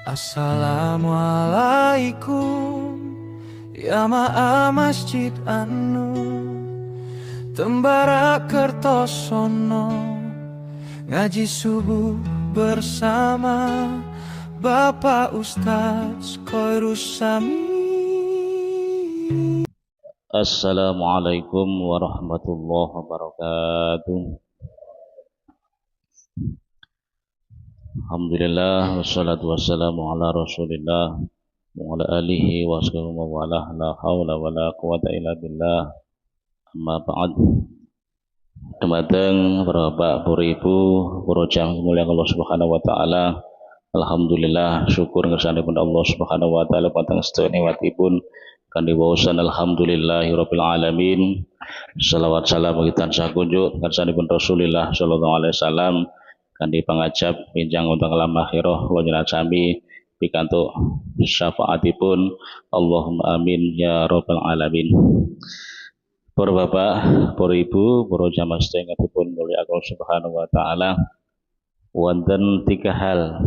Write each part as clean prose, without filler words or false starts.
Assalamualaikum ya ma'a masjid anu Tembara Kertosono ngaji subuh bersama Bapak Ustaz Koirus Sami. Assalamualaikum warahmatullahi wabarakatuh. Alhamdulillah wassalatu wassalamu ala Rasulillah wa ala alihi wa sahbihi wa wala la haula wala quwata illa billah. Amma ba'd. Dumateng para bapak, para ibu, para jamaah mulia Allah Subhanahu wa taala. Alhamdulillah syukur ngersanipun Allah Subhanahu wa taala patang sedaya nikmatipun kanthi waosan alhamdulillahirabbil alamin. Shalawat salam kita tansah kunjuk ngersanipun Rasulullah sallallahu alaihi wasallam kanthi pangajab pinjang wonten alam akhirah kula njenengan sami pikantuk syafaatipun Allahumma amin ya rabbal alamin. Para bapak, para ibu, para jamaah sedaya ingkang mulya Allah Subhanahu wa taala, wonten tiga hal,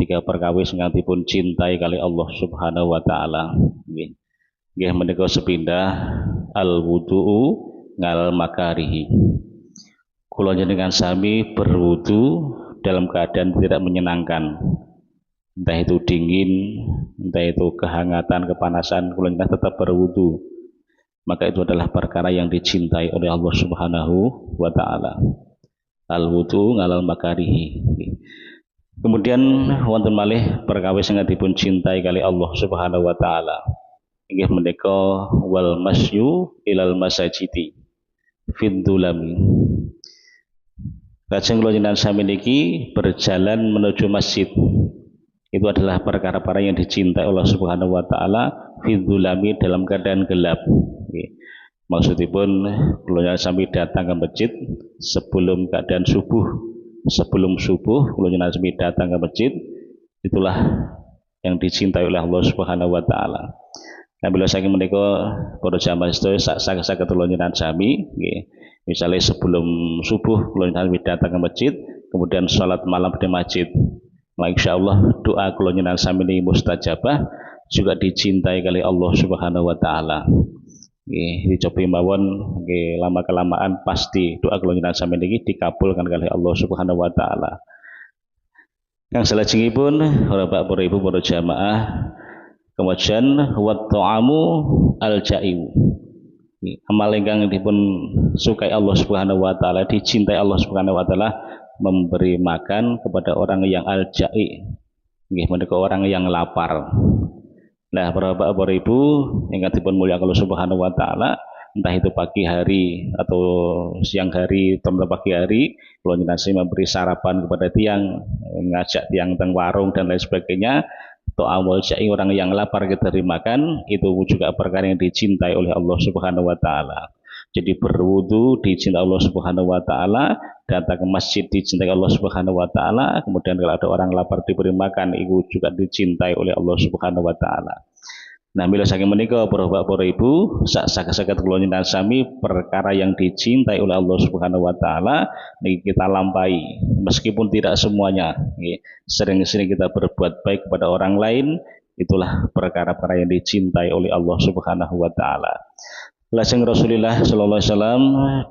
tiga perkawis ingkang dipun cintai kali Allah Subhanahu wa taala. Nggih menika sepindah al wudu'u ngal makarihi. Kula njenengan sami berwudu dalam keadaan tidak menyenangkan. Entah itu dingin, entah itu kehangatan, kepanasan, kula njenengan tetap berwudu. Maka itu adalah perkara yang dicintai oleh Allah Subhanahu wa taala. Al wudu ngalal makarihi. Kemudian wonten malih perkawis ingkang dipun cintai kali Allah Subhanahu wa taala. Inggih menika wal masyu ilal masajidi findulami. Lajeng kula njenengan sami niki berjalan menuju masjid. Itu adalah perkara-perkara yang dicintai Allah Subhanahu wa taala findulami dalam keadaan gelap. Maksudipun kula njenengan sami datang ke masjid sebelum keadaan subuh. Sebelum subuh kula njenengan sami datang ke masjid, itulah yang dicintai oleh Allah Subhanahu wa taala. Nah, bila saking menika para jamaah sedaya saged kula njenengan sami nggih. Misalnya sebelum subuh kula njenengan datang ke masjid, kemudian salat malam di masjid. Nah, insyaallah doa kula njenengan sami ini mustajabah, juga dicintai kali Allah Subhanahu wa taala. Nggih, dicobi mawon nggih lama kelamaan pasti doa kula njenengan sami niki dikabulkan kali Allah Subhanahu wa taala. Kang salajengipun para bapak, para ibu, para jamaah, kemudian wa ta'amu al-ja'im. Amal ingkang dipun sukai Allah Subhanahu wa taala, dicintai Allah Subhanahu wa taala, memberi makan kepada orang yang al-ja'i. Nggih menika orang yang lapar. Nah, para bapak, para ibu ingkang dipun mulyakaken Allah Subhanahu wa taala, entah itu pagi hari atau siang hari atau pagi hari, kula njenengan memberi sarapan kepada tiang, ngajak tiang teng warung dan lain sebagainya. Atau awal syai orang yang lapar kita makan, itu juga perkara yang dicintai oleh Allah Subhanahu wa taala. Jadi berwudu dicintai Allah Subhanahu wa taala, datang ke masjid dicintai Allah Subhanahu wa taala, kemudian kalau ada orang lapar diberi makan, itu juga dicintai oleh Allah Subhanahu wa taala. Nah, bila saking menika para bapak, para ibu, saged kula njenengan sami perkara yang dicintai oleh Allah Subhanahu wa taala niki kita lampahi, meskipun tidak semuanya. Sering-sering kita berbuat baik kepada orang lain, itulah perkara-perkara yang dicintai oleh Allah Subhanahu wa taala. Lajeng Rasulullah sallallahu alaihi wasallam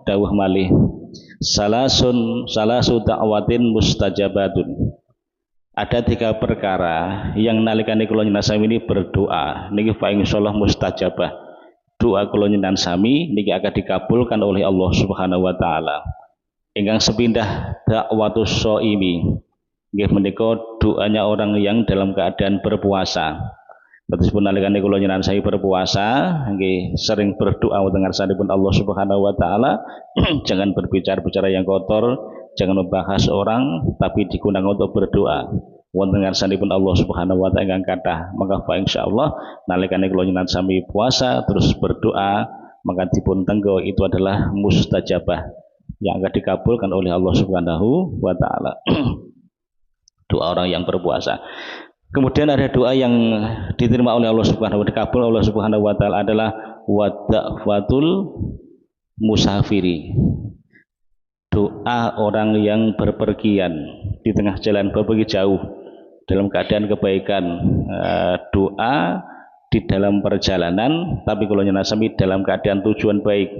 dawuh malih, salasu da'watin mustajabatun. Ada tiga perkara yang nalikane kula njenengan sami ini berdoa niki fa insyaallah mustajabah. Doa kula njenengan sami niki akan dikabulkan oleh Allah Subhanahu wa taala. Ingkang sepindah dakwatus shaimi. Nggih menika doanya orang yang dalam keadaan berpuasa. Terus pun nalikane kula njenengan sami berpuasa nggih sering berdoa wonten ngarsanipun Allah Subhanahu wa taala. Jangan berbicara-bicara yang kotor, jangan membahas orang, tapi digunakan untuk berdoa. Wonten ngarsanipun Allah Subhanahu wa taala ingkang kathah, maka fa insyaallah nalikane kula njenengan sami puasa terus berdoa, maka dipun tenggo itu adalah mustajabah yang akan dikabulkan oleh Allah Subhanahu wa taala. Doa orang yang berpuasa. Kemudian ada doa yang diterima oleh Allah Subhanahu wa taala, dikabul oleh Allah Subhanahu wa taala adalah wada'watul musafiri. Doa orang yang berpergian di tengah jalan, pergi jauh, dalam keadaan kebaikan, doa di dalam perjalanan, tapi kalau nyenan sami dalam keadaan tujuan baik,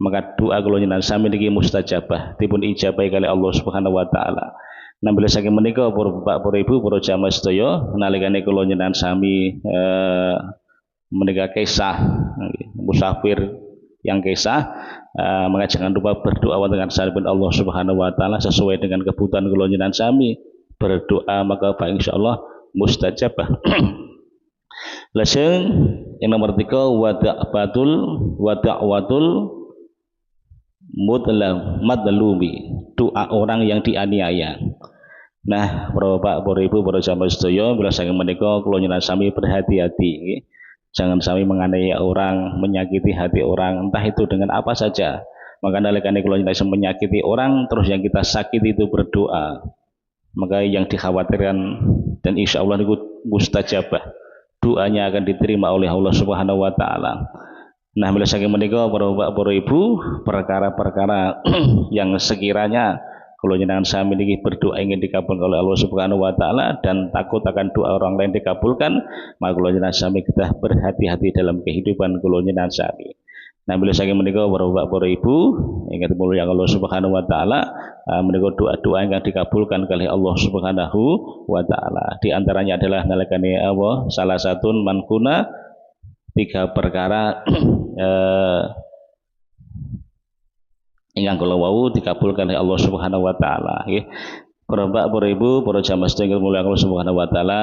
maka doa kalau nyenan sami niki mustajabah, dipun ijabah kali Allah Subhanahu wa taala. Nambil saking menika para bapak, para ibu, para jamaah sedaya, nalikane kula nyenan sami menika kisah musafir yang kisah, maka jangan lupa berdoa dengan sanipun Allah Subhanahu wa taala sesuai dengan kebutuhan kula nyenan sami. Berdoa maka insyaallah mustajabah. Lajeng yang nomor 3 wada'watul madlumi, doa orang yang dianiaya. Nah, para bapak, para ibu, para jamaah sedaya, bila saking menika kula nyenan sami berhati-hati. Jangan sami menganiaya orang, menyakiti hati orang, entah itu dengan apa saja. Maka nalikane kula nyenan menyakiti orang, terus yang kita sakiti itu berdoa. Maka yang dikhawatirkan dan insya Allah itu mustajabah, doanya akan diterima oleh Allah Subhanahu wa taala. Nah, bila saking menika para bapak, para ibu, perkara-perkara yang sekiranya kalau nyenangan sami niki berdoa ingin dikabulkan oleh Allah Subhanahu wa taala dan takut akan doa orang lain dikabulkan, maka kalau nyenangan sami kita berhati-hati dalam kehidupan kalau nyenangan sami. Nah, bila saking menika para bapak, para ibu, ingat mulia Allah Subhanahu wa taala, menika doa-doa yang dikabulkan oleh Allah Subhanahu wa taala. Di antaranya adalah nalikane Allah salah satu mankuna 3 perkara ingkang kula wau dikabulkan oleh Allah Subhanahu wa taala nggih. Para bapak, para ibu, para jamaah sedaya mulia Allah Subhanahu wa taala,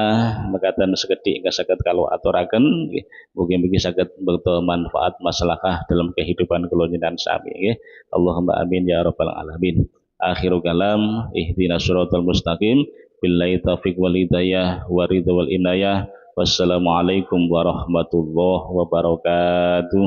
mekaten sekedhik ingkang saged kula aturaken nggih. Mugi-mugi saged mbekta manfaat maslahah dalam kehidupan kula njenengan sami nggih. Allahumma amin ya rabbal alamin. Akhiru kalam ihdinas siratal mustaqim billahi taufiq wal hidayah wa ridha wal inayah. Wassalamualaikum warahmatullahi wabarakatuh.